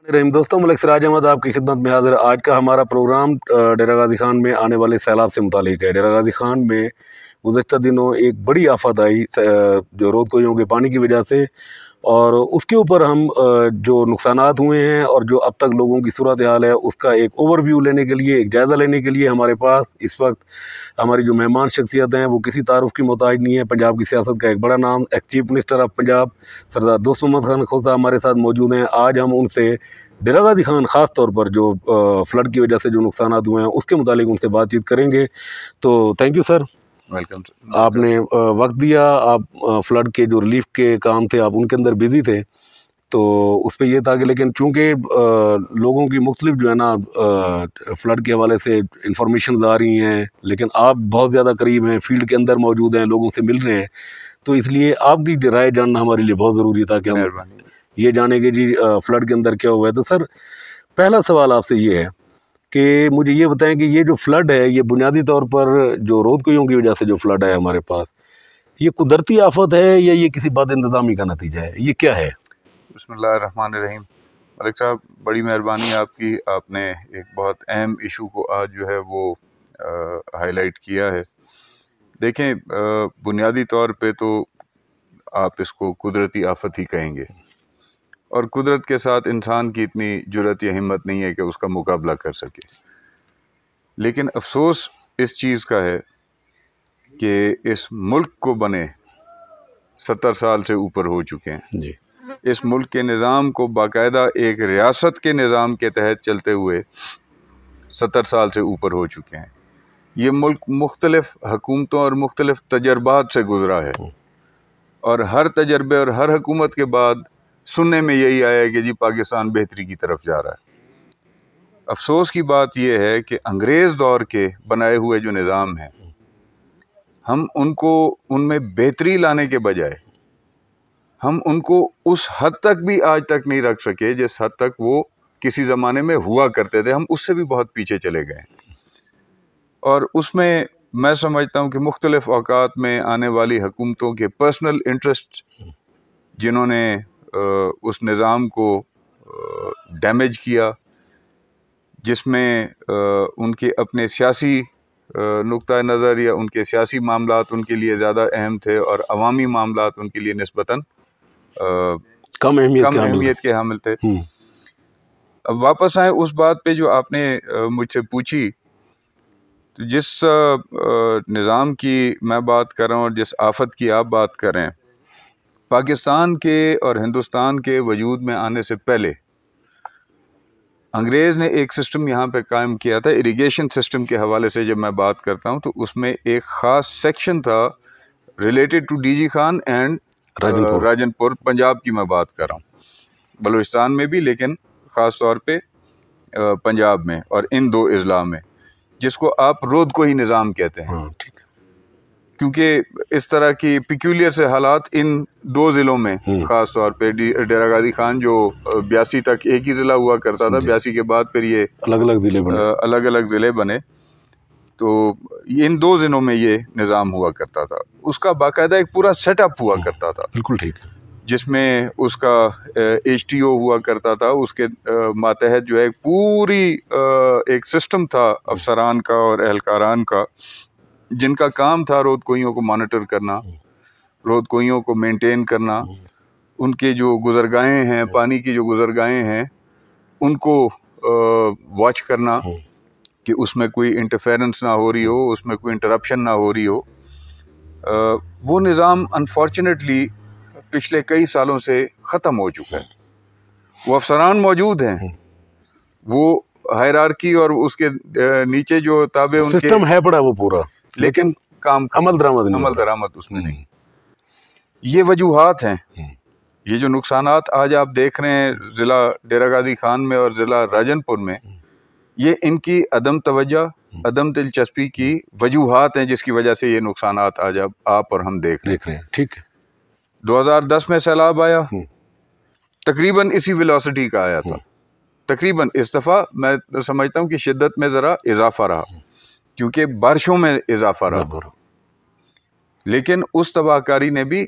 रहीम दोस्तों, मलिक सिराज अहमद आपकी खिदमत में हाजिर। आज का हमारा प्रोग्राम डेरा गाजी खान में आने वाले सैलाब से मुतालिक है। डेरा गाजी खान में गुज़श्ता दिनों एक बड़ी आफत आई जो रोद कोहियों के पानी की वजह से, और उसके ऊपर हम जो नुकसानात हुए हैं और जो अब तक लोगों की सूरत हाल है उसका एक ओवरव्यू लेने के लिए, एक जायज़ा लेने के लिए हमारे पास इस वक्त हमारी जो मेहमान शख्सियत हैं वो किसी तारुफ की मोहताज नहीं है। पंजाब की सियासत का एक बड़ा नाम, ex chief minister of Punjab Sardar Dost Mohammad Khan खोसा हमारे साथ मौजूद हैं। आज हम उनसे डेरा गाजी खान ख़ास तौर पर जो फ्लड की वजह से जो नुकसान हुए हैं उसके मुतालिक उनसे बातचीत करेंगे। तो थैंक यू सर, वेलकम। आपने वक्त दिया। आप फ्लड के जो रिलीफ के काम थे आप उनके अंदर बिजी थे, तो उस पर यह था कि लेकिन चूँकि लोगों की मुख्तलिफ जो है ना फ्लड के हवाले से इंफॉर्मेशन आ रही हैं, लेकिन आप बहुत ज़्यादा करीब हैं, फील्ड के अंदर मौजूद हैं, लोगों से मिल रहे हैं, तो इसलिए आपकी राय जानना हमारे लिए बहुत ज़रूरी था कि हम ये जाने कि जी फ्लड के अंदर क्या हुआ है। तो सर, पहला सवाल आपसे ये है कि मुझे ये बताएं कि ये जो फ्लड है ये बुनियादी तौर पर जो रोद कोहियों की वजह से जो फ्लड है हमारे पास, ये कुदरती आफत है या ये किसी बद इंतज़ामी का नतीजा है, ये क्या है? बिस्मिल्लाहिर्रहमानिर्रहीम। मलिक साहब, बड़ी मेहरबानी आपकी, आपने एक बहुत अहम इशू को आज जो है वो हाईलाइट किया है। देखें, बुनियादी तौर पे तो आप इसको कुदरती आफत ही कहेंगे, और कुदरत के साथ इंसान की इतनी जुर्रत या हिम्मत नहीं है कि उसका मुकाबला कर सके। लेकिन अफसोस इस चीज़ का है कि इस मुल्क को बने 70 साल से ऊपर हो चुके हैं जी। इस मुल्क के निज़ाम को बाकायदा एक रियासत के निज़ाम के तहत चलते हुए 70 साल से ऊपर हो चुके हैं। ये मुल्क मुख्तलिफ हुकूमतों और मुख्तलिफ तजर्बात से गुज़रा है, और हर तजर्बे और हर हुकूमत के बाद सुनने में यही आया कि जी पाकिस्तान बेहतरी की तरफ जा रहा है। अफसोस की बात यह है कि अंग्रेज़ दौर के बनाए हुए जो निज़ाम हैं, हम उनको उनमें बेहतरी लाने के बजाय हम उनको उस हद तक भी आज तक नहीं रख सके जिस हद तक वो किसी ज़माने में हुआ करते थे। हम उससे भी बहुत पीछे चले गए, और उसमें मैं समझता हूँ कि मुख्तलिफ औकात में आने वाली हुकूमतों के पर्सनल इंटरेस्ट, जिन्होंने उस निज़ाम को डैमेज किया, जिसमें उनके अपने सियासी नुक्ता नज़र या उनके सियासी मामलात उनके लिए ज़्यादा अहम थे और अवामी मामलात उनके लिए निस्बतन कम अहमियत के हामिल थे। अब वापस आए उस बात पे जो आपने मुझसे पूछी, तो जिस निज़ाम की मैं बात कर रहा हूँ और जिस आफत की आप बात कर रहे हैं, पाकिस्तान के और हिंदुस्तान के वजूद में आने से पहले अंग्रेज़ ने एक सिस्टम यहाँ पे कायम किया था। इरिगेशन सिस्टम के हवाले से जब मैं बात करता हूँ तो उसमें एक ख़ास सेक्शन था related to DG Khan and Rajanpur. Punjab की मैं बात कर रहा हूँ, बलूचिस्तान में भी, लेकिन ख़ास तौर पे पंजाब में, और इन दो अजला में, जिसको आप रोद कोही निज़ाम कहते हैं। ठीक है। क्योंकि इस तरह की पिक्यूलियर से हालात इन दो ज़िलों में, ख़ास तौर पे डेरा गाजी खान जो 82 तक एक ही ज़िला हुआ करता था, 82 के बाद फिर ये अलग अलग ज़िले बने, तो इन दो ज़िलों में ये निज़ाम हुआ करता था। उसका बाकायदा एक पूरा सेटअप हुआ करता था, बिल्कुल ठीक है, जिसमें उसका HTO हुआ करता था। उसके मातहत जो है पूरी एक सिस्टम था अफसरान का और एहलकारान का, जिनका काम था रोद कोहियों को मॉनिटर करना, रोद कोहियों को मेंटेन करना, उनके जो गुज़रगाहें हैं, पानी की जो गुज़रगाहें हैं, उनको वॉच करना कि उसमें कोई इंटरफेरेंस ना हो रही हो, उसमें कोई इंटरप्शन ना हो रही हो। वो निज़ाम अनफॉर्चुनेटली पिछले कई सालों से ख़त्म हो चुका है। वो अफसरान मौजूद हैं, वो हायरार्की और उसके नीचे जो ताबे उनके सिस्टम है पड़ा वो पूरा, लेकिन काम अमल दरामद उसमें नहीं। ये वजूहात हैं। ये जो नुकसानात आज आप देख रहे हैं ज़िला डेरा गाजी खान में और ज़िला राजनपुर में, ये इनकी अदम तवज्जो, अदम दिलचस्पी की वजूहात हैं, जिसकी वजह से ये नुकसानात आज आप और हम देख रहे हैं। ठीक है। 2010 में सैलाब आया, तकरीबन इसी वेलोसिटी का आया था। तकरीबन इस दफ़ा मैं समझता हूँ कि शिद्दत में ज़रा इजाफा रहा, क्योंकि बारिशों में इजाफा रहा, लेकिन उस तबाहकारी ने भी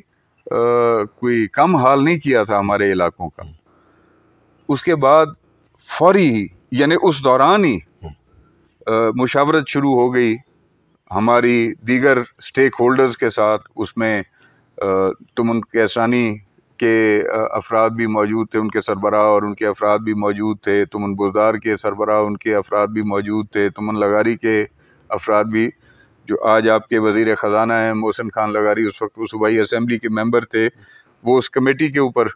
कोई कम हाल नहीं किया था हमारे इलाकों का। उसके बाद फौरी ही, यानी उस दौरान ही मुशावरत शुरू हो गई हमारी दीगर स्टेक होल्डर्स के साथ। उसमें तुमन कैसानी के अफराद भी मौजूद थे, उनके सरबराह और उनके अफराद भी मौजूद थे। तुमन बुज़दार के सरबराह उनके अफराद भी मौजूद थे। तुमन लगारी के अफराद भी, जो आज आपके वज़ीर ख़जाना हैं मोहसिन खान लगारी, उस वक्त वो सूबाई असम्बली के मेंबर थे, वो उस कमेटी के ऊपर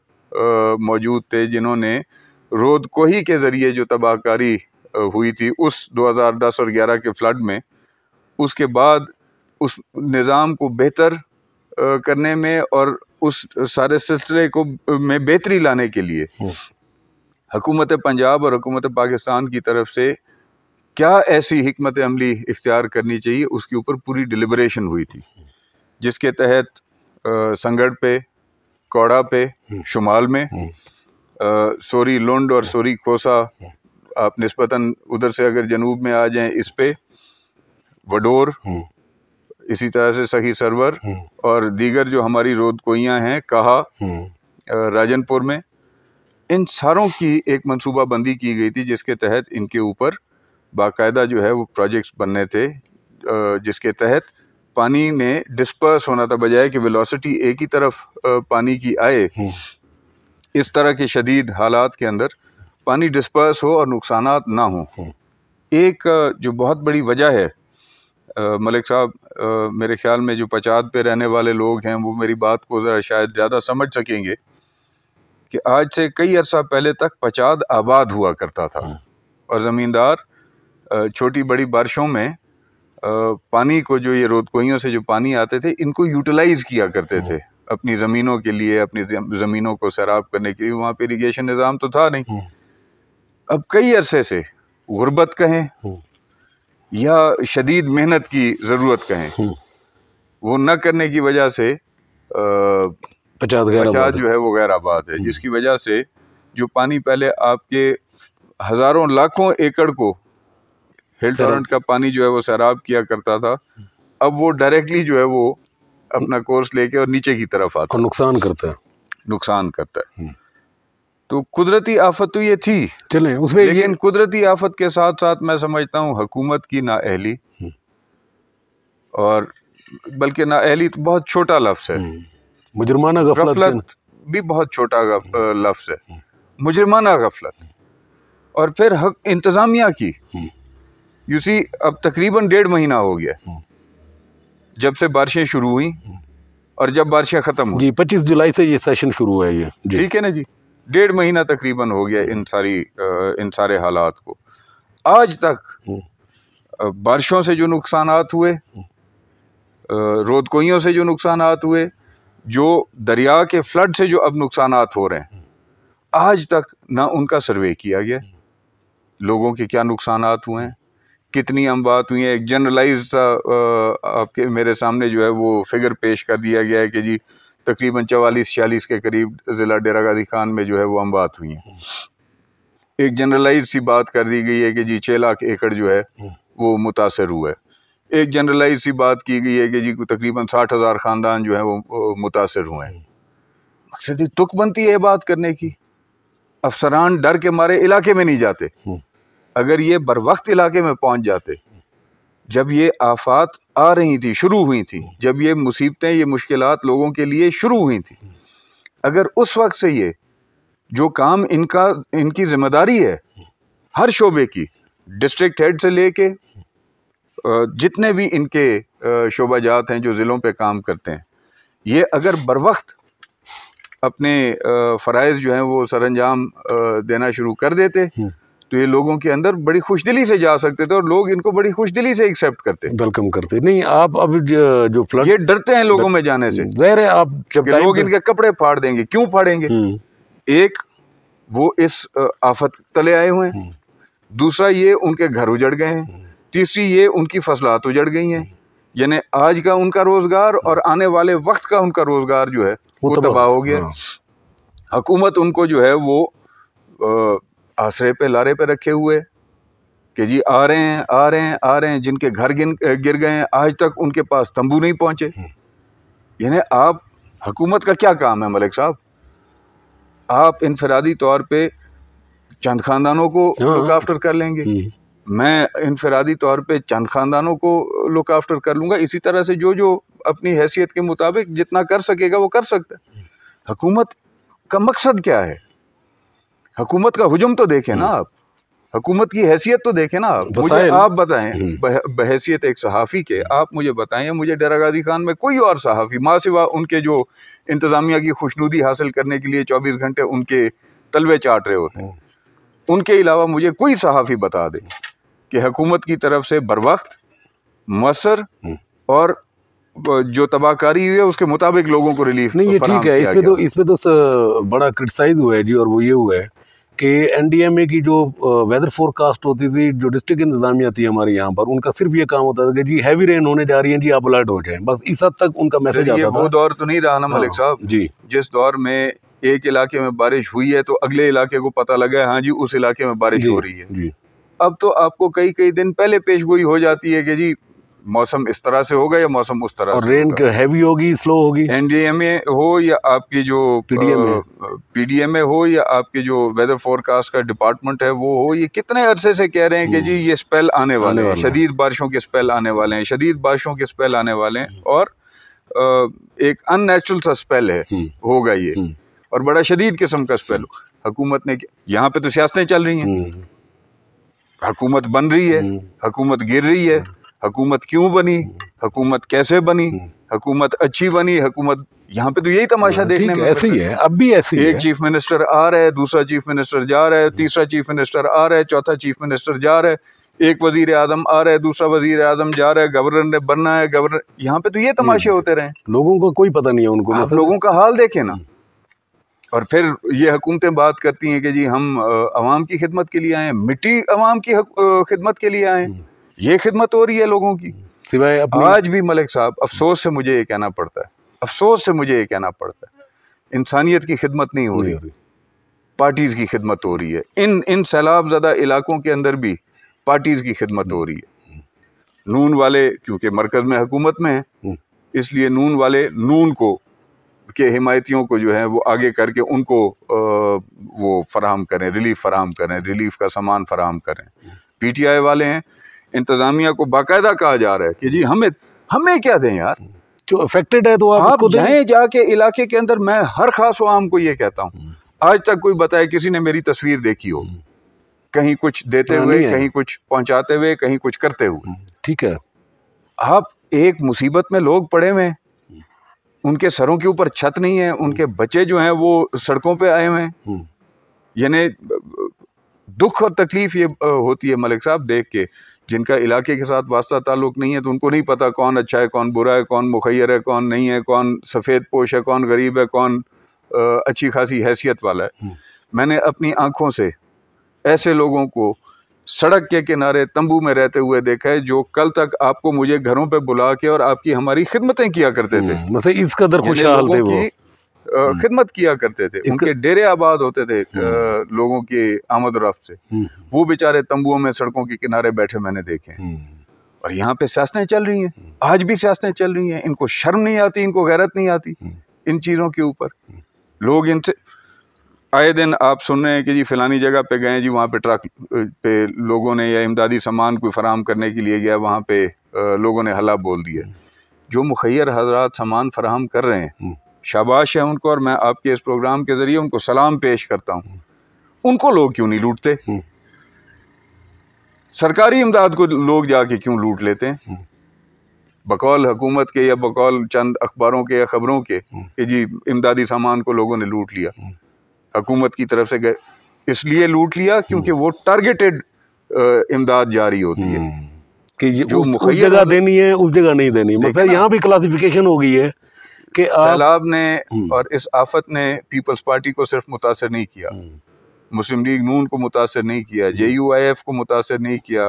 मौजूद थे जिन्होंने रोद कोही के ज़रिए जो तबाहकारी हुई थी उस 2010 और 11 के फ्लड में, उसके बाद उस निज़ाम को बेहतर करने में और उस सारे सिलसिले को में बेहतरी लाने के लिए हुकूमत पंजाब और हुकूमत पाकिस्तान की तरफ से क्या ऐसी हिकमत अमली इख्तियार करनी चाहिए, उसके ऊपर पूरी डिलिबरेशन हुई थी, जिसके तहत संगड़ पे, कौड़ा पे शुमाल में, सोरी लुंड और सोरी खोसा, आप निस्बतन उधर से अगर जनूब में आ जाएं इस पे, वडोर, इसी तरह से सही सरवर और दीगर जो हमारी रोद कोइयाँ हैं, कहा, राजनपुर में, इन सारों की एक मंसूबा बंदी की गई थी जिसके तहत इनके ऊपर बाकायदा जो है वो प्रोजेक्ट्स बनने थे, जिसके तहत पानी ने डिस्पर्स होना था, बजाय कि वेलोसिटी एक ही तरफ पानी की आए, इस तरह के शदीद हालात के अंदर पानी डिस्पर्स हो और नुकसानात ना हो। एक जो बहुत बड़ी वजह है मलिक साहब, मेरे ख्याल में जो पचाद पे रहने वाले लोग हैं वो मेरी बात को ज़रा शायद ज़्यादा समझ सकेंगे कि आज से कई अरसा पहले तक पचाद आबाद हुआ करता था और ज़मींदार छोटी बड़ी बारिशों में पानी को, जो ये रोदकोइयों से जो पानी आते थे, इनको यूटिलाइज़ किया करते थे अपनी ज़मीनों के लिए, अपनी ज़मीनों को सैराब करने के लिए। वहाँ पे इरिगेशन निज़ाम तो था नहीं। अब कई अरसे से गुर्बत कहें या शदीद मेहनत की ज़रूरत कहें, वो न करने की वजह से पचाद जो है वो गैर आबाद है, जिसकी वजह से जो पानी पहले आपके हज़ारों लाखों एकड़ को हिल टॉरेंट का पानी जो है वो सैराब किया करता था, अब वो डायरेक्टली जो है वो अपना कोर्स लेके और नीचे की तरफ आता है, नुकसान करता है। तो कुदरती आफत तो ये थी, चलें उसमें, लेकिन कुदरती आफत के साथ साथ मैं समझता हूँ हुकूमत की नाअहली, और बल्कि नाअहली तो बहुत छोटा लफ्ज़ है, मुजरमाना गफलत भी बहुत छोटा लफ्ज़ है, मुजरमाना गफलत। और फिर इंतज़ामिया की, यू सी, अब तकरीबन 1.5 महीना हो गया जब से बारिशें शुरू हुई और जब बारिशें ख़त्म हुई। 25 जुलाई से ये सेशन शुरू हुआ है ये, ठीक है ना जी, 1.5 महीना तकरीबन हो गया इन सारे हालात को। आज तक बारिशों से जो नुकसानात हुए, रोदकोइयों से जो नुकसानात हुए, जो दरिया के फ्लड से जो अब नुकसानात हो रहे हैं, आज तक ना उनका सर्वे किया गया, लोगों के क्या नुकसानात हुए हैं, कितनी अमवात हुई हैं। एक जनरलाइज आपके मेरे सामने जो है वो फिगर पेश कर दिया गया है कि जी तकरीबन 44-46 के करीब ज़िला डेरा गाजी खान में जो है वो अमवात हुई हैं। एक जनरलाइज सी बात कर दी गई है कि जी 6 लाख एकड़ जो है वो मुतासर हुआ है। एक जनरलाइज सी बात की गई है कि जी तकरीबन 60,000 ख़ानदान जो है वो मुतासर हुए हैं। मकसद तुक बनती है बात करने की, अफसरान डर के मारे इलाके में नहीं जाते। अगर ये बर वक्त इलाके में पहुंच जाते, जब ये आफात आ रही थी, शुरू हुई थी, जब ये मुसीबतें, ये मुश्किलात लोगों के लिए शुरू हुई थी, अगर उस वक्त से ये जो काम इनकी जिम्मेदारी है हर शोबे की, डिस्ट्रिक्ट हेड से लेके जितने भी इनके शोबा जात हैं जो ज़िलों पे काम करते हैं, ये अगर बर वक्त अपने फ़राइज़ जो हैं वो सरअंजाम देना शुरू कर देते, तो ये लोगों के अंदर बड़ी खुशदिली से जा सकते थे और लोग इनको बड़ी खुशदिली से एक्सेप्ट करते, वेलकम करते। नहीं, आप अब जो फ्लड, ये डरते हैं लोगों में जाने से, ज़ाहिर है आप जब लोग इनके कपड़े फाड़ देंगे। क्यों फाड़ेंगे? एक, वो इस आफत तले आए हुए हैं, दूसरा ये उनके घर उजड़ गए हैं, तीसरी ये उनकी फसलात उजड़ गई हैं, यानी आज का उनका रोज़गार और आने वाले वक्त का उनका रोज़गार जो है वो तबाह हो गया। हुकूमत उनको जो है वो आसरे पे, लारे पे रखे हुए कि जी आ रहे हैं, जिनके घर गिर गए हैं, आज तक उनके पास तंबू नहीं पहुंचे। यानी आप, हुकूमत का क्या काम है मलिक साहब? आप इनफरादी तौर पे चंद खानदानों को लुक आफ्टर कर लेंगे, मैं इनफरादी तौर पे चंद खानदानों को लुक आफ्टर कर लूँगा। इसी तरह से जो जो अपनी हैसियत के मुताबिक जितना कर सकेगा वो कर सकता है। हुकूमत का मकसद क्या है? हुकूमत का हुजूम तो देखें ना आप, हुकूमत की हैसियत तो देखें ना आप। मुझे आप बताएं बहैसियत एक सहाफ़ी के, आप मुझे बताएं, मुझे डेरा गाजी खान में कोई और सहाफ़ी माँ सिवा उनके जो इंतज़ामिया की खुशनुदी हासिल करने के लिए 24 घंटे उनके तलवे चाट रहे होते हैं, उनके अलावा मुझे कोई सहाफ़ी बता दे कि हुकूमत की तरफ से बरवक्त मौसर और जो तबाहकारी हुई है उसके मुताबिक लोगों को रिलीफ नहीं। ये ठीक है, इसमें तो बड़ा क्रिटिसाइज हुआ है जी। और वो ये हुआ है कि एनडीएमए की जो वेदर फोरकास्ट होती थी, जो डिस्ट्रिक्ट इंतजामिया थी हमारे यहाँ पर, उनका सिर्फ ये काम होता था कि जी हैवी रेन होने जा रही है जी, आप अलर्ट हो जाएं, बस इस हद तक उनका मैसेज आता था। वो दौर तो नहीं रहा ना मलिक साहब जी, जिस दौर में एक इलाके में बारिश हुई है तो अगले इलाके को पता लगा है हाँ जी उस इलाके में बारिश हो रही है जी। अब तो आपको कई कई दिन पहले पेशगोई हो जाती है कि जी मौसम इस तरह से होगा या मौसम उस तरह और से रेन हैवी होगी, स्लो होगी। एनडीएमए हो या आपकी जो पीडीएमए हो या आपकी जो वेदर फोरकास्ट का डिपार्टमेंट है वो हो, ये कितने अरसे से कह रहे हैं कि जी ये स्पेल आने वाले हैं, शदीद बारिशों के स्पेल आने वाले हैं, शदीद बारिशों के स्पेल आने वाले हैं। और एक अननेचुरल सा स्पेल है होगा ये, और बड़ा शदीद किस्म का स्पेल। हुकूमत ने, यहाँ पे तो सियासतें चल रही हैं, हुकूमत बन रही है, हुकूमत गिर रही है, हुकूमत क्यों बनी, हुकूमत कैसे बनी, हुकूमत अच्छी बनी, हुकूमत, यहाँ पे तो यही तमाशा देखने में ऐसे ही है। अब भी ऐसे ही है। एक चीफ मिनिस्टर आ रहा है, दूसरा चीफ मिनिस्टर जा रहा है, तीसरा चीफ मिनिस्टर आ रहा है, चौथा चीफ मिनिस्टर जा रहा है, एक वजीर आजम आ रहा है, दूसरा वजीर आजम जा रहा है, गवर्नर ने बनना है, गवर्नर, यहाँ पे तो ये तमाशे होते रहे। लोगों को कोई पता नहीं है उनको, आप लोगों का हाल देखें ना। और फिर ये हुकूमतें बात करती हैं कि जी हम अवाम की खिदमत के लिए आए हैं, मिट्टी अवाम की खिदमत के लिए आए हैं, ये खिदमत हो रही है लोगों की। सिवाय आज भी मलिक साहब अफसोस से मुझे ये कहना पड़ता है, अफसोस से मुझे ये कहना पड़ता है, इंसानियत की खिदमत नहीं हो रही, पार्टीज की खिदमत हो रही है। इन सैलाब ज़दा इलाकों के अंदर भी पार्टीज की खिदमत हो रही है। नून वाले क्योंकि मरकज में हुकूमत में है, इसलिए नून वाले नून को के हिमायतियों को जो है वो आगे करके उनको वो फराहम करें, रिलीफ फराहम करें, रिलीफ का सामान फराहम करें। पीटीआई वाले हैं, इंतजामिया को बाकायदा कहा जा रहा है कि जी हमें क्या दें यार, जो अफेक्टेड है तो आप जाएं जाके इलाके के अंदर। मैं हर खास आवाम को ये कहता हूँ, आज तक कोई बताए किसी ने मेरी तस्वीर देखी हो कहीं कुछ देते हुए, कहीं कुछ पहुंचाते हुए, कहीं कुछ करते हुए। ठीक है, आप एक मुसीबत में लोग पड़े हुए, उनके सरों के ऊपर छत नहीं है, उनके बच्चे जो हैं वो सड़कों पे आए हुए हैं, यानी दुख और तकलीफ ये होती है मलिक साहब देख के, जिनका इलाके के साथ वास्ता ताल्लुक नहीं है तो उनको नहीं पता कौन अच्छा है, कौन बुरा है, कौन मुखैर है, कौन नहीं है, कौन सफ़ेद पोश है, कौन गरीब है, कौन अच्छी खासी हैसियत वाला है। मैंने अपनी आंखों से ऐसे लोगों को सड़क के किनारे तंबू में रहते हुए देखा है जो कल तक आपको मुझे घरों पे बुला के और आपकी हमारी खिदमतें किया करते थे, मतलब इस कदर खुशहाल थे वो, खिदमत किया करते थे, उनके डेरे आबाद होते थे लोगों की आमद रफ्त से। वो बेचारे तंबुओं में सड़कों के किनारे बैठे मैंने देखे। और यहाँ पे सियासतें चल रही हैं, आज भी सियासतें चल रही हैं। इनको शर्म नहीं आती, इनको गैरत नहीं आती इन चीज़ों के ऊपर। लोग इनसे आए दिन आप सुन रहे हैं कि जी फलानी जगह पे गए जी, वहाँ पे ट्रक पे लोगों ने या इमदादी सामान को फराहम करने के लिए गया, वहाँ पे लोगों ने हल्ला बोल दिया। जो मुखैर हजरात सामान फराहम कर रहे हैं, शाबाश है उनको, और मैं आपके इस प्रोग्राम के ज़रिए उनको सलाम पेश करता हूँ। उनको लोग क्यों नहीं लूटते? सरकारी इमदाद को लोग जाके क्यों लूट लेते हैं बकौल हुकूमत के या बकौल चंद अखबारों के या खबरों के कि जी इमदादी सामान को लोगों ने लूट लिया, हुकूमत की तरफ से गए, इसलिए लूट लिया क्योंकि वो टारगेटेड इमदाद जारी होती है कि जो उस जगह देनी है उस जगह नहीं देनी। मतलब यहाँ भी क्लासिफिकेशन हो गई है कि सैलाब ने और इस आफत ने पीपल्स पार्टी को सिर्फ मुतासर नहीं किया, मुस्लिम लीग नून को मुतासर नहीं किया, JUIF को मुतासर नहीं किया,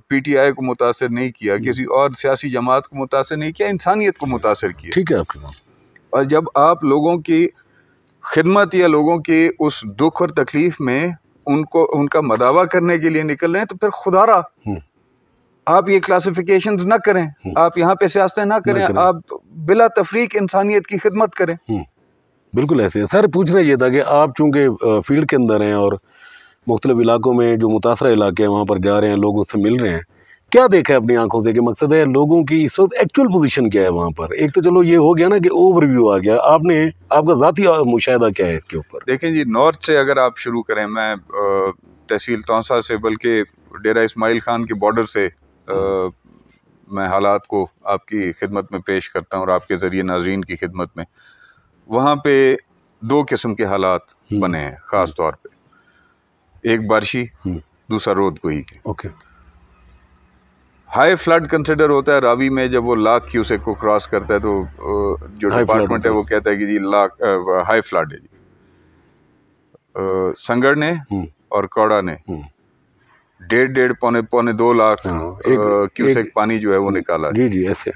PTI को मुतासर नहीं किया, किसी और सियासी जमात को मुतासर नहीं किया, इंसानियत को मुतासर किया। ठीक है आपकी बात। और जब आप लोगों की खिदमत या लोगों के उस दुख और तकलीफ में उनको उनका मदावा करने के लिए निकल रहे हैं तो फिर खुदारा आप ये क्लासिफिकेशंस ना करें, आप यहाँ पे सियासतें ना करें, आप बिला तफरीक इंसानियत की खिदमत करें। बिल्कुल ऐसे है सर। पूछना ये था कि आप चूंकि फील्ड के अंदर हैं और मुख्तलिफ इलाकों में जो मुतासरा इलाके हैं वहाँ पर जा रहे हैं, लोगों से मिल रहे हैं, क्या देखा है अपनी आंखों से? कि मकसद है लोगों की इस वक्त एक्चुअल पोजीशन क्या है वहाँ पर? एक तो चलो ये हो गया ना कि ओवरव्यू आ गया, आपने आपका ज़ाती मुशाहिदा क्या है इसके ऊपर? देखें जी, नॉर्थ से अगर आप शुरू करें, मैं तहसील तौसा से, बल्कि डेरा इस्माइल खान के बॉर्डर से मैं हालात को आपकी खिदमत में पेश करता हूँ और आपके ज़रिए नाजरीन की खिदमत में। वहाँ पे दो किस्म के हालात बने हैं ख़ास तौर पे, एक बारिशी, दूसरा रोदकोई के। ओके। हाई फ्लड कंसिडर होता है रावी में, जब वो लाख क्यूसेक को क्रॉस करता है तो जो डिपार्टमेंट है वो कहता है कि जी लाख हाई फ्लड है जी। संगड़ ने और कौड़ा ने 1.5 पौने 2 लाख क्यूसेक पानी जो है वो निकाला जी जी ऐसे।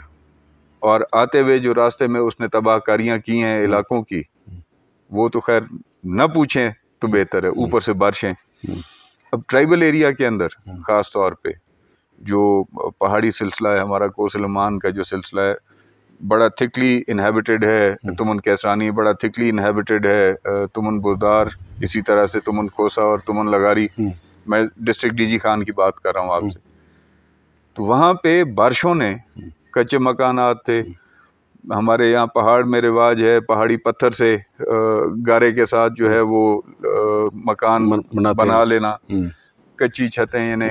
और आते हुए जो रास्ते में उसने तबाहकारियां की हैं इलाकों की, वो तो खैर न पूछें तो बेहतर है, ऊपर से बारिशें। अब ट्राइबल एरिया के अंदर ख़ास तौर पे जो पहाड़ी सिलसिला है, हमारा कोसलमान का जो सिलसिला है, बड़ा थिकली इनहेबिटेड है। तुमन कैसरानी बड़ा थिकली इनहेबिटेड है, तुमन बुरदार, इसी तरह से तुमन खोसा और तुमन लगारी। मैं डिस्ट्रिक्ट डीजी खान की बात कर रहा हूँ आपसे। तो वहाँ पे बारिशों ने, कच्चे मकानात थे, हमारे यहाँ पहाड़ में रिवाज है पहाड़ी पत्थर से गारे के साथ जो है वो मकान बना लेना, कच्ची छतें, यानी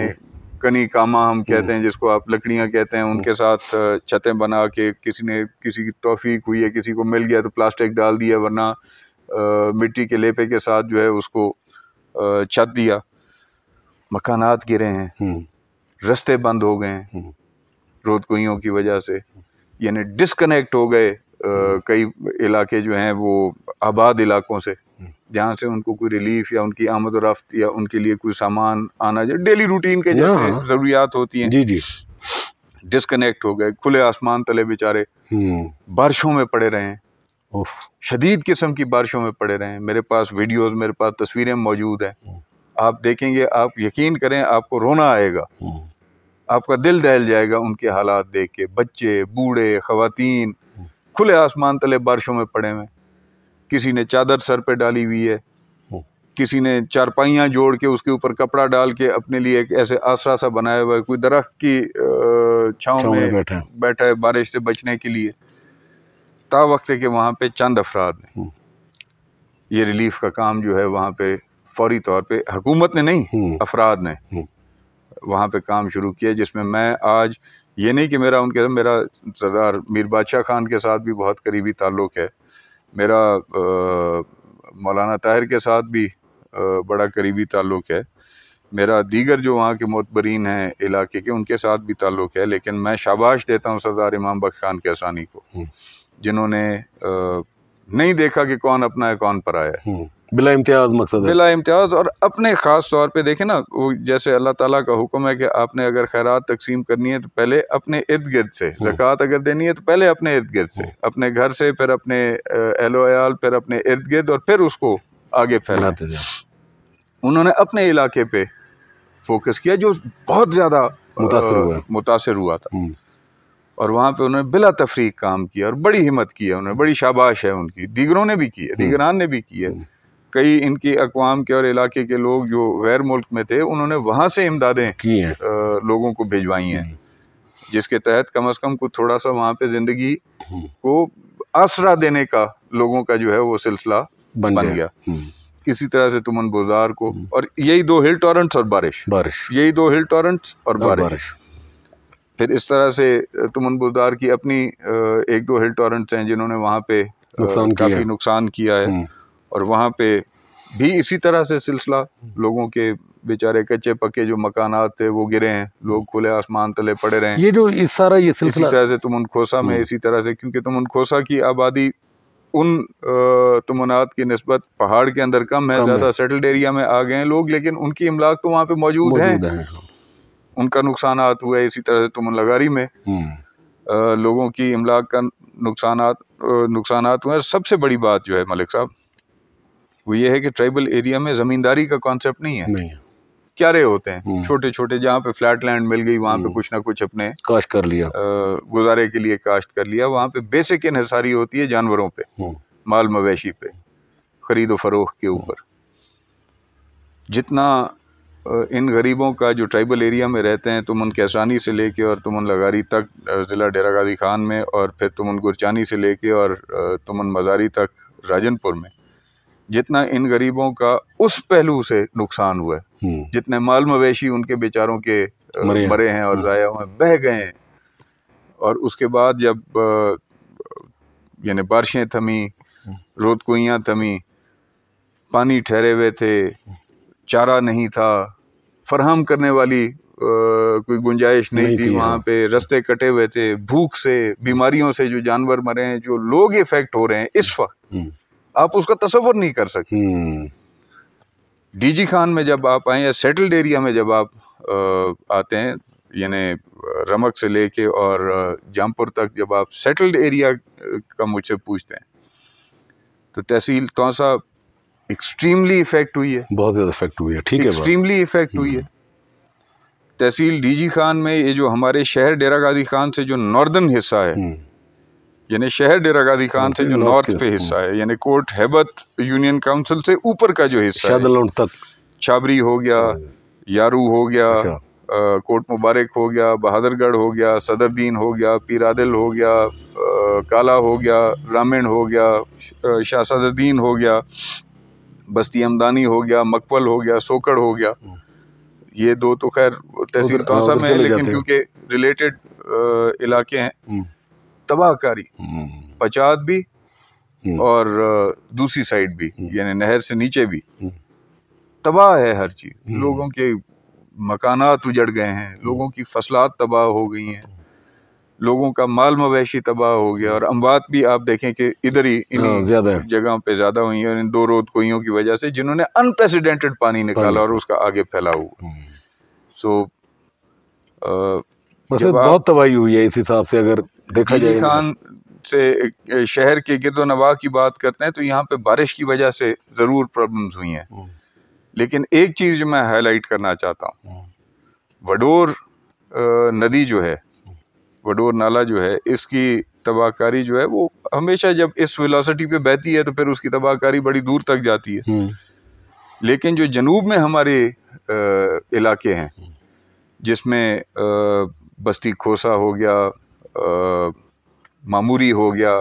कनी कामा हम कहते हैं जिसको आप लकड़ियाँ कहते हैं, उनके साथ छतें बना के, किसी की तौफीक हुई है, किसी को मिल गया तो प्लास्टिक डाल दिया, वरना मिट्टी के लेपे के साथ जो है उसको छत दिया। मकानात गिरे हैं, रास्ते बंद हो गए हैं रोदकोइयों की वजह से, यानी डिस्कनेक्ट हो गए कई इलाके जो हैं वो आबाद इलाकों से, जहाँ से उनको कोई रिलीफ या उनकी आमद और रफ्त या उनके लिए कोई सामान आना, जो डेली रूटीन के जैसे ज़रूरियात होती हैं, जी जी, डिस्कनेक्ट हो गए। खुले आसमान तले बेचारे बारिशों में पड़े रहे हैं, शदीद किस्म की बारिशों में पड़े रहे हैं। मेरे पास वीडियोस, मेरे पास तस्वीरें मौजूद हैं, आप देखेंगे, आप यकीन करें, आपको रोना आएगा, आपका दिल दहल जाएगा उनके हालात देख के। बच्चे, बूढ़े, ख़वातीन खुले आसमान तले बारिशों में पड़े हुए। किसी ने चादर सर पे डाली हुई है, किसी ने चारपाइयाँ जोड़ के उसके ऊपर कपड़ा डाल के अपने लिए एक ऐसे आसरा सा बनाया हुआ है, कोई दरख्त की छाँव में बैठा है बारिश से बचने के लिए। ता वक्त है कि वहाँ पे चंद अफराद ने ये रिलीफ का काम जो है वहाँ पे फौरी तौर पे, हुकूमत ने नहीं, अफराद ने वहाँ पे काम शुरू किया, जिसमें मैं आज ये नहीं कि मेरा सरदार मीर बादशाह खान के साथ भी बहुत करीबी ताल्लुक़ है, मेरा मौलाना ताहिर के साथ भी बड़ा करीबी ताल्लुक़ है, मेरा दीगर जो वहाँ के मोतबरीन हैं इलाके के उनके साथ भी ताल्लुक़ है। लेकिन मैं शाबाश देता हूँ सरदार इमाम बख्श खान कैसानी को, जिन्होंने नहीं देखा कि कौन अपना है कौन पराया है, बिला इम्तियाज, मकसद है बिला इम्तियाज। और अपने ख़ास तौर पे देखें ना, वो जैसे अल्लाह ताला का हुक्म है कि आपने अगर खैरात तकसीम करनी है तो पहले अपने इर्द गिर्द से, ज़कात अगर देनी है तो पहले अपने इर्द गिर्द से, अपने घर से, फिर अपने एहलो अयाल, फिर अपने इर्द गिर्द, और फिर उसको आगे फैलाते जाए। उन्होंने अपने इलाके पे फोकस किया जो बहुत ज़्यादा मुतासिर हुआ था, और वहाँ पे उन्होंने बिला तफरीक काम किया और बड़ी हिम्मत की है उन्होंने, बड़ी शाबाश है उनकी। दीगरों ने भी की है, दीगरान ने भी की है। कई इनकी अक़वाम के और इलाके के लोग जो गैर मुल्क में थे, उन्होंने वहाँ से इमदादें की हैं, लोगों को भिजवाई हैं, जिसके तहत कम अज़ कम कुछ थोड़ा सा वहाँ पे ज़िंदगी को आसरा देने का लोगों का जो है वो सिलसिला बन गया। इसी तरह से तुमन बुज़दार को, और यही दो हिल टॉरेंट्स और बारिश, यही दो हिल टॉरेंट्स और बारिश। फिर इस तरह से तुमन बुज़दार की अपनी एक दो हिल टॉरेंट्स हैं जिन्होंने वहाँ पे काफ़ी नुकसान किया है, और वहाँ पे भी इसी तरह से सिलसिला, लोगों के बेचारे कच्चे पक्के जो मकानात थे वो गिरे हैं, लोग खुले आसमान तले पड़े रहे हैं। ये जो इस सारा ये सिलसिला, इसी तरह से तुमन खोसा में, इसी तरह से, क्योंकि तुमन खोसा की आबादी उन तुमनात की निस्बत पहाड़ के अंदर कम है, ज़्यादा सेटल्ड एरिया में आ गए हैं लोग, लेकिन उनकी इमलाक तो वहाँ पे मौजूद है, उनका नुकसानात हुआ है। इसी तरह से तुमन लगारी में लोगों की इमलाक का नुकसानात हुए। सबसे बड़ी बात जो है मलिक साहब वो ये है कि ट्राइबल एरिया में ज़मींदारी का कॉन्सेप्ट नहीं है। क्यारे होते हैं छोटे छोटे, जहाँ पे फ्लैट लैंड मिल गई वहाँ पे कुछ ना कुछ अपने काश्त कर लिया, गुजारे के लिए काश्त कर लिया। वहाँ पे बेसिक इन्हिसारी होती है जानवरों पे, माल मवेशी पे, ख़रीदो फरोख्त के ऊपर। जितना इन गरीबों का जो ट्राइबल एरिया में रहते हैं, तुमन कैसानी से लेके और तुमन लगारी तक ज़िला डेरा गाजी खान में, और फिर तुमन गुरचानी से लेके और तुमन मज़ारी तक राजनपुर में, जितना इन गरीबों का उस पहलू से नुकसान हुआ है, जितने माल मवेशी उनके बेचारों के मरे हैं और ज़ाया हुए बह गए हैं, और उसके बाद जब यानी बारिशें थमी, रोद कुइयाँ थमी, पानी ठहरे हुए थे, चारा नहीं था, फराहम करने वाली कोई गुंजाइश नहीं थी वहाँ पे, रास्ते कटे हुए थे, भूख से, बीमारियों से जो जानवर मरे हैं, जो लोग इफेक्ट हो रहे हैं इस वक्त, आप उसका तसव्वुर नहीं कर सकते। डीजी खान में जब आप आए या सेटल्ड एरिया में जब आप आते हैं, यानी रमक से लेके और जामपुर तक जब आप सेटल्ड एरिया का मुझसे पूछते हैं, तो तहसील तौसा एक्सट्रीमली इफेक्ट हुई है, बहुत ज़्यादा इफेक्ट हुई है। ठीक है, एक्सट्रीमली इफेक्ट हुई है। तहसील डीजी खान में ये जो हमारे शहर डेरा गाजी खान से जो नॉर्दर्न हिस्सा है, यानी शहर डेरा गाजी खान से जो नॉर्थ पे हिस्सा है, यानी कोट हैबत यूनियन काउंसिल से ऊपर का जो हिस्सा है, तक छाबरी हो गया, यारू हो गया, कोट मुबारक हो गया, बहादुरगढ़ हो गया, सदरदीन हो गया, पीर आदिल हो गया, काला हो गया, रामेण हो गया, शाह सदरदीन हो गया, बस्ती अमदानी हो गया, मकबल हो गया, सोकड़ हो गया, ये दो तो खैर तहसील तौसा में है, लेकिन क्योंकि रिलेटेड इलाके हैं, तबाहकारी, पचात भी और दूसरी साइड भी, यानी नहर से नीचे भी तबाह है हर चीज। लोगों के मकानात उजड़ गए हैं, लोगों की फसलात तबाह हो गई हैं, लोगों का माल मवेशी तबाह हो गया, और अम्बात भी आप देखें कि इधर ही इन जगह पे ज़्यादा हुई है, इन दो रोद कोइयों की वजह से, जिन्होंने अनप्रेसिडेंटेड पानी निकाला और उसका आगे फैला हुआ। सो बहुत तबाही हुई है इस हिसाब से। अगर देखा जाए खान से शहर के गिरदो नवाह की बात करते हैं, तो यहाँ पे बारिश की वजह से ज़रूर प्रॉब्लम्स हुई हैं, लेकिन एक चीज़ मैं हाईलाइट करना चाहता हूँ, वडोर नदी जो है, वडोर नाला जो है, इसकी तबाहकारी जो है वो हमेशा जब इस वेलोसिटी पे बहती है तो फिर उसकी तबाहकारी बड़ी दूर तक जाती है। लेकिन जो जनूब में हमारे इलाके हैं, जिसमें बस्ती खोसा हो गया, मामूरी हो गया,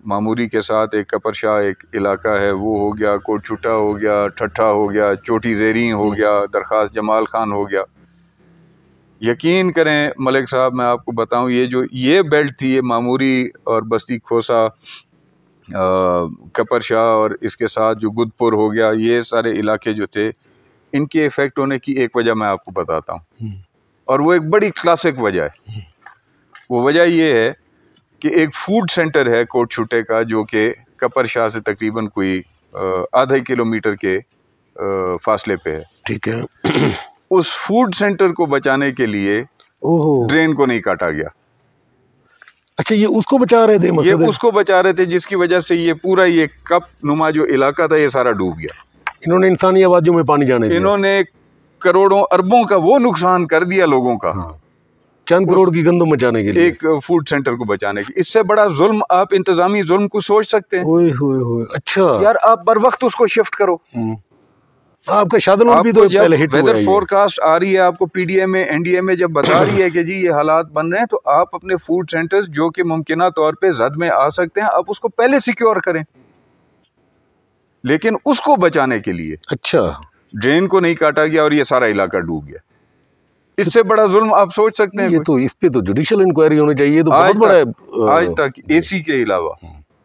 मामूरी के साथ एक कपरशाह एक इलाका है वो हो गया, कोटछुट्टा हो गया, ठट्ठा हो गया, चोटी ज़ेरीन हो गया, दरख्वास्त जमाल खान हो गया। यकीन करें मलिक साहब, मैं आपको बताऊं, ये बेल्ट थी, ये मामूरी और बस्ती खोसा, कपरशाह और इसके साथ जो गुदपुर हो गया, ये सारे इलाके जो थे, इनके इफ़ेक्ट होने की एक वजह मैं आपको बताता हूँ, और वो एक बड़ी क्लासिक वजह है। वो वजह ये है कि एक फूड सेंटर है कोटछुट्टे का, जो कि कपरशाह से तकरीबन कोई आधा किलोमीटर के फासले पे है। ठीक है। उस फूड सेंटर को बचाने के लिए ड्रेन को नहीं काटा गया। अच्छा, ये उसको बचा रहे थे? ये उसको बचा रहे थे, जिसकी वजह से ये पूरा ये कप नुमा जो इलाका था, ये सारा डूब गया। इन्होंने इंसानी आबादियों में पानी जाने दिया। इन्होंने करोड़ों अरबों का वो नुकसान कर दिया लोगों का, चंद करोड़ की गंदम बचाने के लिए, एक फूड सेंटर को बचाने की। इससे बड़ा जुल्म आप इंतजामी जुल्म को सोच सकते हैं? ओए अच्छा यार, आप बर वक्त उसको शिफ्ट करो। आपका शादनूर भी तो पहले हिट हुआ है। वेदर फोरकास्ट आ रही है आपको पीडीए में, एनडीए में जब बता रही है कि जी ये हालात बन रहे हैं, तो आप अपने फूड सेंटर्स जो कि मुमकिना तौर पे जद में आ सकते हैं, आप उसको पहले सिक्योर करें। लेकिन उसको बचाने के लिए अच्छा ड्रेन को नहीं काटा गया और ये सारा इलाका डूब गया। इससे बड़ा जुल्म आप सोच सकते हैं? ये तो इस पे तो जुडिशियल इंक्वायरी होनी चाहिए। तो बहुत बड़ा आज तक एसी के अलावा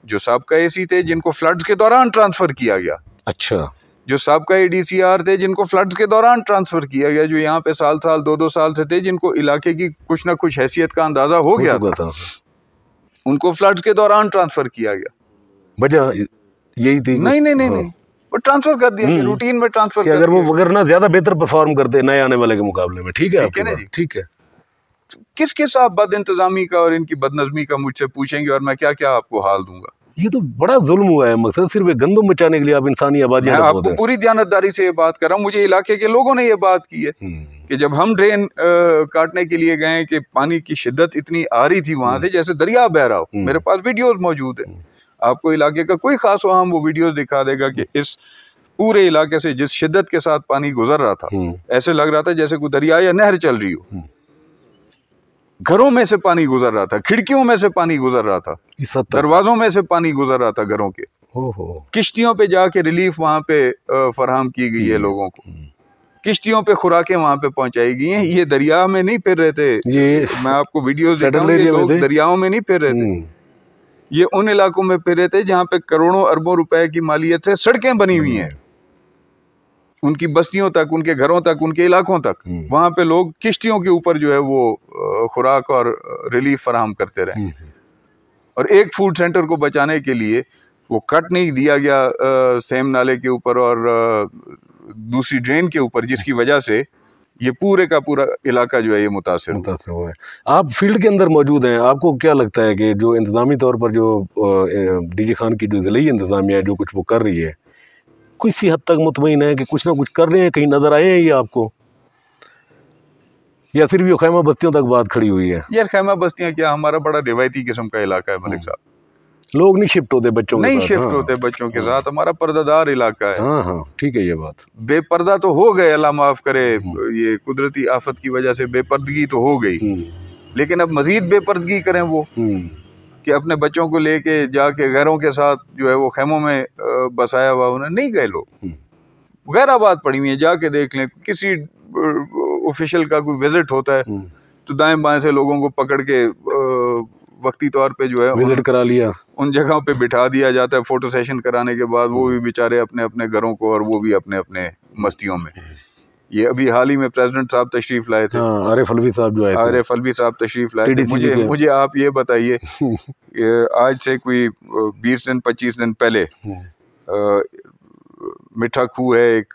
जो साबका एसी थे, जिनको फ्लड्स के दौरान ट्रांसफर किया गया, अच्छा, जो साबका एडीसीआर थे, जिनको फ्लड्स के दौरान ट्रांसफर किया गया, जो यहाँ पे साल 2-2 साल से थे, जिनको इलाके की कुछ ना कुछ हैसियत का अंदाजा हो गया था, उनको फ्लड्स के दौरान ट्रांसफर किया गया। वजह यही थी? नहीं, वो ट्रांसफर कर दिया, रूटीन में ट्रांसफर कर अगर वो अगर ना ज्यादा बेहतर परफॉर्म करते नए आने वाले के मुकाबले में। ठीक है ना जी? ठीक है। किस आप बद इंतजामी का और इनकी बदनजमी का मुझसे पूछेंगे और मैं क्या क्या आपको हाल दूंगा? ये तो बड़ा जुल्म हुआ है। मकसद सिर्फ गंदम बचाने के लिए आप इंसानी आबादी, मैं आपको पूरी दयानतदारी से ये बात कर रहा हूँ। मुझे इलाके के लोगों ने ये बात की है कि जब हम ड्रेन काटने के लिए गए कि पानी की शिद्दत इतनी आ रही थी वहां से जैसे दरिया बह रहा हो। मेरे पास वीडियोस मौजूद है, आपको इलाके का कोई खास वहां वो वीडियोस दिखा देगा कि इस पूरे इलाके से जिस शिद्दत के साथ पानी गुजर रहा था, ऐसे लग रहा था जैसे कोई दरिया या नहर चल रही हो। घरों में से पानी गुजर रहा था, खिड़कियों में से पानी गुजर रहा था, दरवाजों में से पानी गुजर रहा था घरों के। किश्तियों पे जाके रिलीफ वहां पे फराहम की गई है लोगों को, किश्तियों पे खुराकें वहां पे पहुंचाई गई हैं। ये दरिया में नहीं फिर रहे थे, मैं आपको वीडियोस दिखाऊं, ये लोग दरियाओं में नहीं फिर रहे थे, ये उन इलाकों में फिर रहे थे जहाँ पे करोड़ों अरबों रुपए की मालियत से सड़कें बनी हुई हैं, उनकी बस्तियों तक, उनके घरों तक, उनके इलाकों तक। वहां पे लोग किश्तियों के ऊपर जो है वो खुराक और रिलीफ फराहम करते रहे। और एक फूड सेंटर को बचाने के लिए वो कट नहीं दिया गया सेम नाले के ऊपर और दूसरी ड्रेन के ऊपर, जिसकी वजह से ये पूरे का पूरा इलाका जो है ये मुतासिर हुआ है। आप फील्ड के अंदर मौजूद हैं, आपको क्या लगता है कि जो इंतजामी तौर पर जो डीजी खान की जो ज़िले इंतजामिया है जो कुछ वो कर रही है, कुछ हद तक मुतमईन है कि कुछ ना कुछ कर रहे हैं? कहीं नजर आए हैं ये आपको, या सिर्फ ये खैमा बस्तियों तक बात खड़ी हुई है? यार खैमा बस्तियां क्या, हमारा बड़ा रिवायती किस्म का इलाका है मलिक साहब, लोग नहीं शिफ्ट होते बच्चों के साथ, नहीं शिफ्ट होते बच्चों के साथ, हमारा पर्दादार इलाका है। हाँ, ठीक है ये बात। बेपर्दा तो हो गए, अल्लाह माफ करे, ये कुदरती आफत की वजह से बेपर्दगी तो हो गई, लेकिन अब मजीद बेपर्दगी करें वो कि अपने बच्चों को लेके जाके घरों के साथ जो है वो खेमों में बसाया हुआ, उन्हें नहीं गए लोग। गैराबाद पड़ी हुई है, जाके देख लें, किसी ऑफिशियल का कोई विजिट होता है तो दाएं बाएं से लोगों को पकड़ के वक्ती तौर पे जो है विजिट करा लिया, उन जगहों पे बिठा दिया जाता है। फोटो सेशन कराने के बाद वो भी बेचारे अपने अपने घरों को और वो भी अपने अपने मस्तियों में। ये अभी हाल ही में प्रेसिडेंट साहब तशरीफ लाए थे, आरिफ अलवी साहब जो आए थे, आरिफ अलवी साहब तशरीफ लाए थे। मुझे आप ये बताइए, आज से कोई 20 दिन 25 दिन पहले मिठा खूह है एक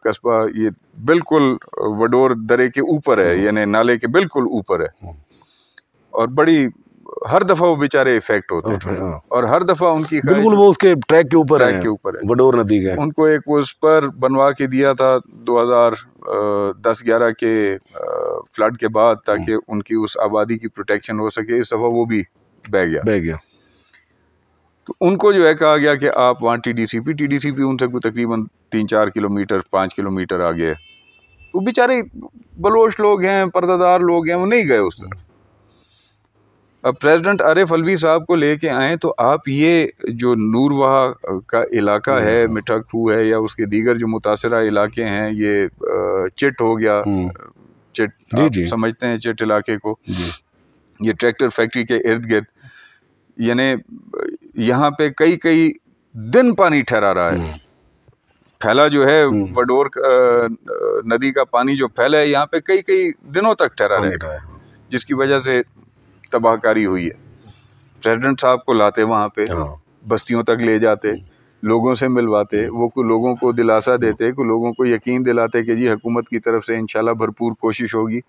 कस्बा, ये बिल्कुल वडोर दरे के ऊपर है, यानी नाले के बिल्कुल ऊपर है, और बड़ी हर दफा वो बेचारे इफेक्ट होते हैं और हर दफा उनकी बिल्कुल वो उसके ट्रैक के ऊपर है वडोर नदी का। उनको एक वो स्पर बनवा के दिया था 2010-11 के फ्लड के बाद, ताकि उनकी उस आबादी की प्रोटेक्शन हो सके। इस दफा वो भी बह गया। तो उनको जो है कहा गया कि आप वहाँ टीडीसीपी उनसे कोई तकरीबन 3-4 किलोमीटर 5 किलोमीटर आगे है। वो बेचारे बलोच लोग हैं, पर्दादार लोग हैं, वो नहीं गए उस तरफ। अब प्रेसिडेंट आरिफ अलवी साहब को लेके आए तो आप ये जो नूरवाह का इलाका है, मिठा खूह है, या उसके दीगर जो मुतासरा इलाके हैं, ये चिट हो गया, चिट समझते हैं चिट इलाके को, ये ट्रैक्टर फैक्ट्री के इर्द गिर्द, यानी यहाँ पे कई दिन पानी ठहरा रहा है। फैला जो है वडोर नदी का पानी जो फैला है यहाँ पे कई दिनों तक ठहरा रहेगा, जिसकी वजह से तबाहकारी हुई है। प्रेसिडेंट साहब को लाते वहाँ पे, बस्तियों तक ले जाते, लोगों से मिलवाते, वो लोगों को दिलासा देते, को लोगों को यकीन दिलाते कि जी हुकूमत की तरफ से इंशाल्लाह भरपूर कोशिश होगी।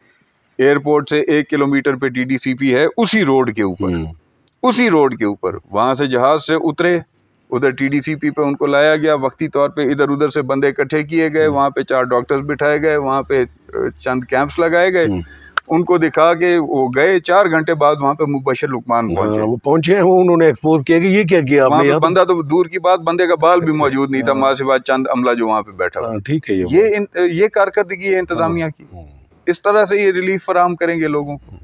एयरपोर्ट से 1 किलोमीटर पे टीडीसीपी है, उसी रोड के ऊपर, वहाँ से जहाज से उतरे, उधर टीडीसीपी पे उनको लाया गया, वक्ती तौर पे इधर उधर से बंदे इकट्ठे किए गए, वहाँ पे 4 डॉक्टर्स बिठाए गए, वहाँ पे चंद कैंप्स लगाए गए, उनको दिखा के वो गए। 4 घंटे बाद वहाँ पे मुबशर लुकमान पहुंचे, उन्होंने एक्सपोज किया कि ये क्या किया वहाँ पे। बंदा तो दूर की बात, बंदे का बाल भी मौजूद नहीं था, माँ सिवा चंद अमला जो वहाँ पे बैठा। ठीक है, ये कारकर्दगी है इंतजामिया की। इस तरह से ये रिलीफ फराहम करेंगे लोगों को,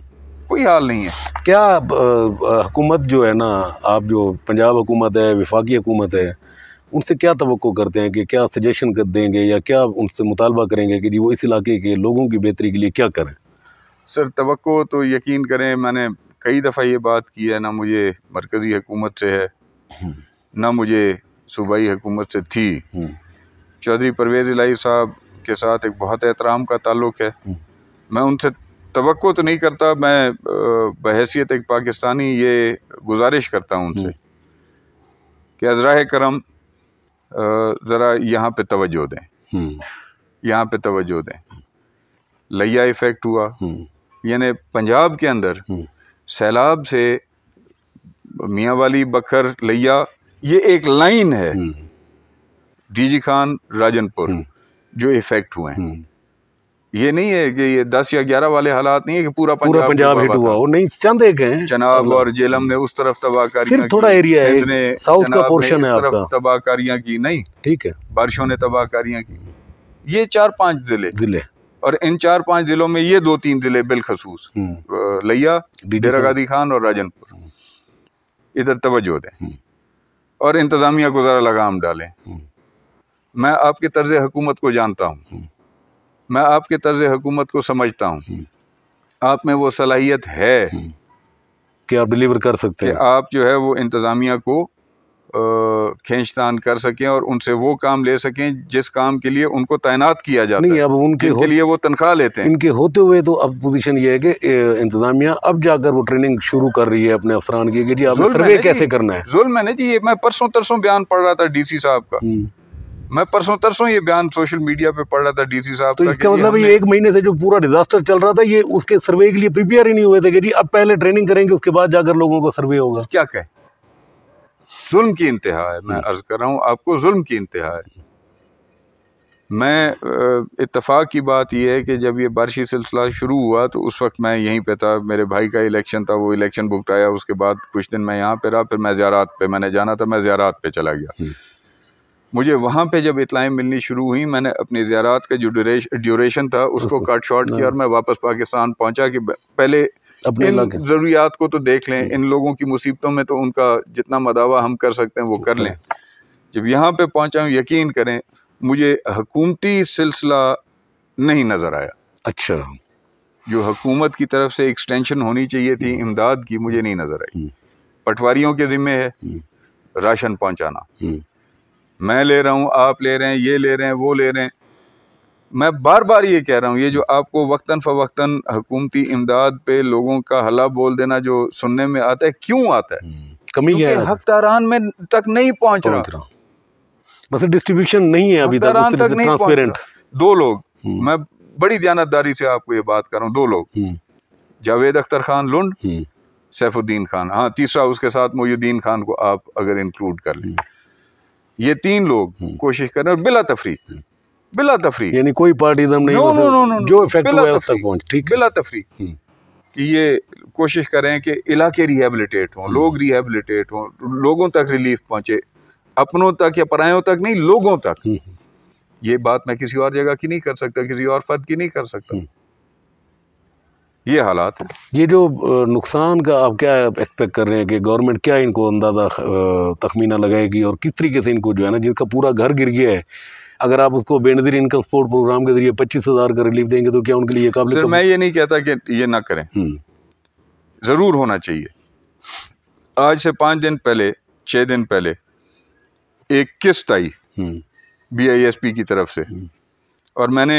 कोई हाल नहीं है। क्या हुकूमत जो है ना, आप जो पंजाब हुकूमत है, वफाकी हुकूमत है, उनसे क्या तवक्को करते हैं कि क्या सजेशन कर देंगे या क्या उनसे मुतालबा करेंगे कि जी वो इस इलाके के लोगों की बेहतरी के लिए क्या करें? सर तवक्को तो यकीन करें, मैंने कई दफ़ा ये बात की है, ना मुझे मरकज़ी हुकूमत से है, ना मुझे सूबाई हुकूमत से थी। चौधरी परवेज़ इलाही साहब के साथ एक बहुत एहतराम का ताल्लुक़ है, मैं उनसे तवक्को तो नहीं करता, मैं बहैसियत एक पाकिस्तानी ये गुजारिश करता हूँ उनसे कि अज़राए करम ज़रा यहाँ पे तवज्जो दें, यहाँ पे तवज्जो दें। लिया इफ़ेक्ट हुआ, यानी पंजाब के अंदर सैलाब से मियाँ वाली, बखर, लिया, ये एक लाइन है, डीजी खान, राजनपुर, जो इफ़ेक्ट हुए हैं। ये नहीं है कि ये 10 या 11 वाले हालात नहीं है कि पूरा पंजाब हिट हुआ वो, नहीं, चंद एक हैं। चनाब और जेलम ने उस तरफ तबाहकारियां सिर्फ थोड़ा एरिया है, साउथ का पोर्शन है आपका, तबाहकारियां की नहीं, ठीक है, बारिशों ने तबाहकारियां की। ये 4-5 जिले और इन 4-5 जिलों में ये 2-3 जिले बिलखसूस लिया, डेरा गाजी खान और राजनपुर, इधर तवज्जो दें और इंतजामिया को जरा लगाम डालें। मैं आपके तर्ज हुकूमत को जानता हूँ, मैं आपके तर्ज हुकूमत को समझता हूँ, आप में वो सलाहियत है कि आप डिलीवर कर सकते हैं, आप जो है वो इंतजामिया को खींचतान कर सकें और उनसे वो काम ले सकें जिस काम के लिए उनको तैनात किया जाता है। अब उनके लिए वो तनख्वाह लेते हैं। इनके होते हुए तो अब पोजीशन ये है कि इंतजामिया अब जाकर वो ट्रेनिंग शुरू कर रही है अपने अफसरान की कि जी आप सर्वे कैसे करना है। जुल्म है ना जी, ये मैं परसों तरसों बयान पढ़ रहा था डीसी साहब का, मैं परसों तरसों ये बयान सोशल मीडिया पे पढ़ रहा था डीसी साहब तो इसका मतलब ये 1 महीने से जो पूरा डिजास्टर चल रहा था ये उसके सर्वे के लिए प्रिपेयर ही नहीं हुए थे कि जी अब पहले ट्रेनिंग करेंगे उसके बाद जाकर लोगों को सर्वे होगा। क्या कहे, जुल्म की इंतहा है, मैं अर्ज कर रहा हूँ आपको, जुल्म की इंतहा है। मैं इत्तेफाक की बात यह है कि जब ये बारिशी सिलसिला शुरू हुआ तो उस वक्त मैं यहीं पे था, मेरे भाई का इलेक्शन था, वो इलेक्शन भुगताया, उसके बाद कुछ दिन मैं यहाँ पे रहा, फिर मैं ज़ियारात पे, मैंने जाना था, मैं ज़ियारात पे चला गया। मुझे वहाँ पे जब इत्तलाएं मिलनी शुरू हुई, मैंने अपनी ज़ियारात का जो ड्यूरेशन था उसको कट शॉर्ट किया और मैं वापस पाकिस्तान पहुँचा कि पहले इन ज़रूरियात को तो देख लें, इन लोगों की मुसीबतों में तो उनका जितना मदावा हम कर सकते हैं वो कर लें। जब यहाँ पे पहुँचा हूँ, यकीन करें मुझे हुकूमती सिलसिला नहीं नज़र आया। अच्छा, जो हुकूमत की तरफ से एक्सटेंशन होनी चाहिए थी इमदाद की, मुझे नहीं नज़र आई। पटवारियों के ज़िम्मे है राशन पहुँचाना, मैं ले रहा हूँ, आप ले रहे हैं, ये ले रहे हैं, वो ले रहे हैं। मैं बार बार ये कह रहा हूँ, ये जो आपको वक्तन फ़वक्तन हुकूमती इमदाद पे लोगों का हल्ला बोल देना जो सुनने में आता है, क्यों आता है? कमी है, हकदारान में तक नहीं पहुँच रहा, बस डिस्ट्रीब्यूशन नहीं है अभी तक ट्रांसपेरेंट। 2 लोग, मैं बड़ी दयानतदारी से आपको ये बात कर रहा हूँ, 2 लोग, जावेद अख्तर खान लुंड, सैफुद्दीन खान, हाँ तीसरा उसके साथ मोयुद्दीन खान को आप अगर इंक्लूड कर लें, ये 3 लोग कोशिश कर रहे हैं बिला तफरीक, यानी कोई पार्टी दम नहीं, नो, जो इफेक्ट हुआ है उस तक पहुंच, ठीक, बिला तफरीक कि ये कोशिश करें कि इलाके रिहेबिलिटेट हों, लोग रिहेबिलिटेट हों, लोगों तक रिलीफ पहुंचे, अपनों तक या परायों तक नहीं, लोगों तक। ये बात मैं किसी और जगह की नहीं कर सकता, किसी और फर्द की नहीं कर सकता। ये हालात है। ये जो नुकसान का आप क्या एक्सपेक्ट कर रहे हैं कि गवर्नमेंट क्या इनको अंदाज़ा तखमीना लगाएगी और किस तरीके से इनको जो है ना, जिनका पूरा घर गिर गया है, अगर आप उसको बेनज़ीर इनकम सपोर्ट प्रोग्राम के जरिए 25,000 का रिलीफ देंगे तो क्या उनके लिए काबिल? मैं ये नहीं कहता कि ये ना करें, ज़रूर होना चाहिए। आज से 5 दिन पहले, 6 दिन पहले एक किस्त आई BISP की तरफ से और मैंने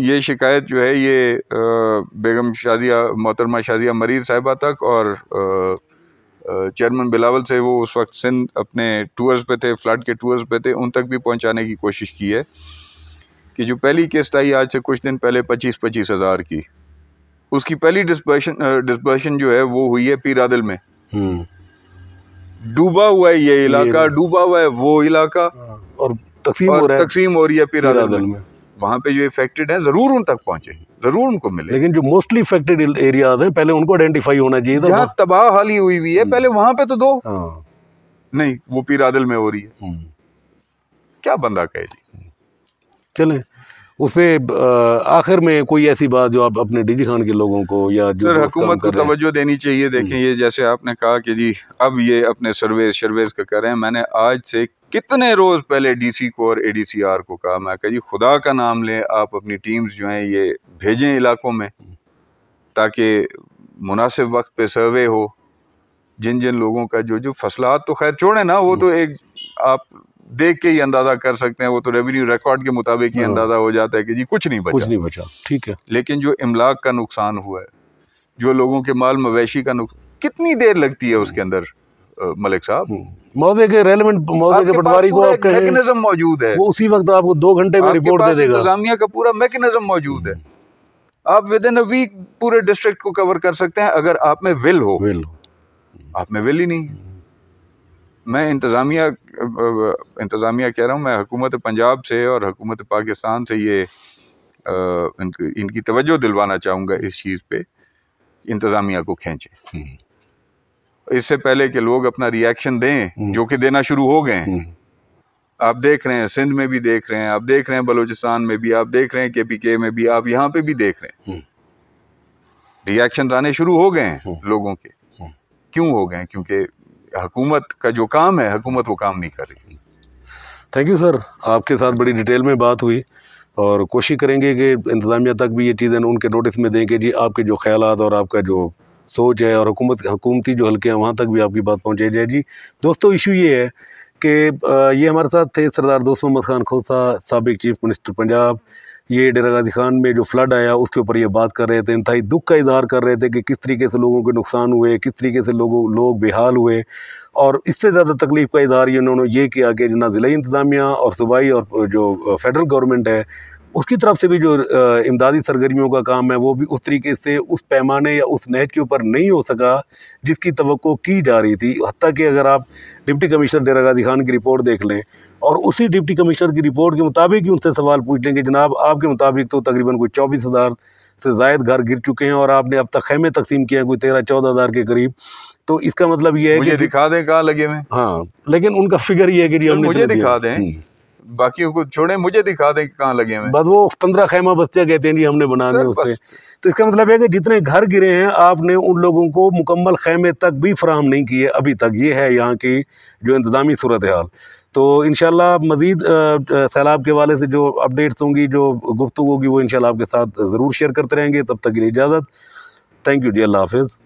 ये शिकायत जो है ये बेगम शाजिया, मोहतरमा शाजिया मरीज़ साहिबा तक और चेयरमैन बिलावल से, वो उस वक्त सिंध अपने टूर्स पे थे, फ्लड के टूर्स पे थे, उन तक भी पहुंचाने की कोशिश की है कि जो पहली किस्त आई आज से कुछ दिन पहले 25-25 हज़ार की, उसकी पहली डिस्बर्शन जो है वो हुई है पीरादिल में। डूबा हुआ है ये इलाका, डूबा हुआ है वो इलाका और तकसीम हो रही है पीरादिल में। वहाँ पे जो इफेक्टेड है ज़रूर उन तक पहुँचे, ज़रूर उनको मिले, लेकिन जो मोस्टली इफेक्टेड एरियाज हैं पहले उनको आइडेंटिफाई होना चाहिए था। जहाँ तबाह हाली हुई हुई है पहले वहाँ पे तो दो, नहीं वो पीरादिल में हो रही है, क्या बंदा कहे जी। चलें उसमें आखिर में कोई ऐसी बात जो आप अपने डीजी खान के लोगों को या जो सर हुकूमत को तवज्जो देनी चाहिए। देखें ये जैसे आपने कहा कि जी अब ये अपने सर्वेस का कर रहे हैं, मैंने आज से कितने रोज़ पहले DC को और ADCR को कहा, मैं कहा जी खुदा का नाम लें, आप अपनी टीम्स जो हैं ये भेजें इलाकों में ताकि मुनासिब वक्त पे सर्वे हो। जिन जिन लोगों का जो फसलात तो खैर छोड़े ना, वो तो एक आप देख के ही अंदाजा कर सकते हैं, वो तो रेवेन्यू रिकॉर्ड के मुताबिक ही अंदाजा हो जाता है कि जी कुछ नहीं बचा, ठीक है। लेकिन जो इमलाक का नुकसान हुआ है, जो लोगों के माल मवेशी का नुकसान, कितनी देर लगती है उसके अंदर मलिक साहब? मौजे के रेलेवेंट मौजे के पटवारी को आपका मैकेनिज्म मौजूद है, वो उसी वक्त आपको 2 घंटे में रिपोर्ट दे देगा। इंतजामिया का पूरा मैकेनिज्म मौजूद है, आप विद इन अ वीक पूरे डिस्ट्रिक्ट को कवर कर सकते हैं अगर आप में विल हो। आप में विल ही नहीं। मैं इंतज़ामिया कह रहा हूँ, मैं हुकूमत पंजाब से और हुकूमत पाकिस्तान से ये इनकी तवज्जो दिलवाना चाहूँगा इस चीज़ पे, इंतज़ामिया को खींचें इससे पहले कि लोग अपना रिएक्शन दें, जो कि देना शुरू हो गए हैं। आप देख रहे हैं सिंध में भी देख रहे हैं, आप देख रहे हैं बलूचिस्तान में भी, आप देख रहे हैं KPK में भी, आप यहाँ पे भी देख रहे हैं रिएक्शन आने शुरू हो गए हैं लोगों के। क्यों हो गए? क्योंकि हुकूमत का जो काम है, हुकूमत वो काम नहीं कर रही। थैंक यू सर, आपके साथ बड़ी डिटेल में बात हुई और कोशिश करेंगे कि इंतज़ामिया तक भी ये चीज़ें उनके नोटिस में दें कि जी आपके जो ख्यालात और आपका जो सोच है और हुकूमती जो हल्के हैं वहाँ तक भी आपकी बात पहुँचाई जाए। जी दोस्तों, इशू ये है कि ये हमारे साथ थे सरदार दोस्त मोहम्मद खान खोसा, साबिक चीफ मिनिस्टर पंजाब। ये डेरा गाजी खान में जो फ्लड आया उसके ऊपर ये बात कर रहे थे, इंतहाई दुख का इज़हार कर रहे थे कि किस तरीके से लोगों के नुकसान हुए, किस तरीके से लोग बेहाल हुए। और इससे ज़्यादा तकलीफ़ का इज़हार इन्होंने ये किया कि ना ज़िला इंतज़ामिया और सूबाई और जो फेडरल गवर्नमेंट है उसकी तरफ से भी जो इमदादी सरगर्मियों का काम है वो भी उस तरीके से उस पैमाने या उस नहज के ऊपर नहीं हो सका जिसकी तवक्को की जा रही थी। हत्ता कि अगर आप डिप्टी कमिश्नर डेरा गाजी खान की रिपोर्ट देख लें और उसी डिप्टी कमिश्नर की रिपोर्ट के मुताबिक ही उनसे सवाल पूछ लें कि जनाब आपके मुताबिक तो तकरीबन कोई 24,000 से ज़ायद घर गिर चुके हैं और आपने अब तक खेमे तकसीम किए हैं कोई 13-14 हज़ार के करीब। तो इसका मतलब ये है मुझे दिखा दें कहाँ लगे हुए। हाँ, लेकिन उनका फिगर ये है कि हमने मुझे दिखा दें, बाकियों को छोड़ें, मुझे दिखा दें कहाँ लगे हुए। बस वो 15 खेमा बस्तियाँ कहते हैं जी हमने बना दिए उस पर। तो इसका मतलब है कि जितने घर गिरे हैं आपने उन लोगों को मुकम्मल खेमे तक भी फराहम नहीं किए अभी तक। ये है यहाँ की जो इंतज़ामी सूरत हाल। तो इंशाल्लाह मज़ीद सैलाब के हवाले से जो अपडेट्स होंगी, जो गुफ्तगू होगी, वो इंशाल्लाह आपके साथ ज़रूर शेयर करते रहेंगे। तब तक के लिए इजाज़त। थैंक यू जी, अल्लाह हाफ़िज़।